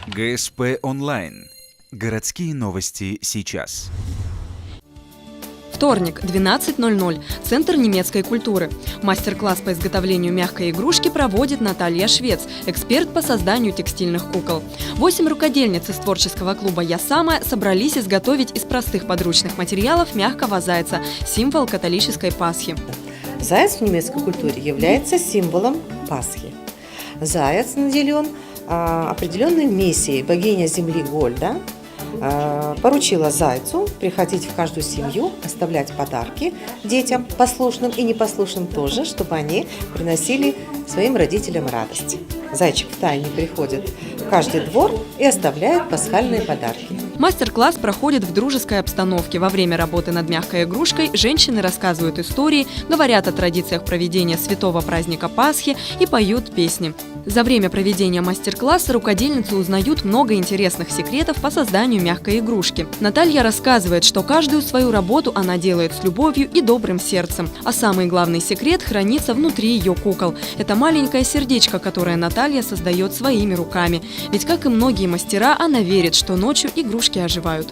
ГСП онлайн. Городские новости сейчас. Вторник, 12:00. Центр немецкой культуры. Мастер-класс по изготовлению мягкой игрушки проводит Наталья Швец, эксперт по созданию текстильных кукол. 8 рукодельниц из творческого клуба «Я самая» собрались изготовить из простых подручных материалов мягкого зайца, символ католической Пасхи. Заяц в немецкой культуре является символом Пасхи. Заяц наделен определенной миссией. Богиня земли Гольда поручила зайцу приходить в каждую семью, оставлять подарки детям, послушным и непослушным тоже, чтобы они приносили своим родителям радость. Зайчик втайне приходит в каждый двор и оставляет пасхальные подарки. Мастер-класс проходит в дружеской обстановке. Во время работы над мягкой игрушкой женщины рассказывают истории, говорят о традициях проведения святого праздника Пасхи и поют песни. За время проведения мастер-класса рукодельницы узнают много интересных секретов по созданию мягкой игрушки. Наталья рассказывает, что каждую свою работу она делает с любовью и добрым сердцем. А самый главный секрет хранится внутри ее кукол. Это маленькое сердечко, которое Наталья создает своими руками. Ведь, как и многие мастера, она верит, что ночью игрушки оживают.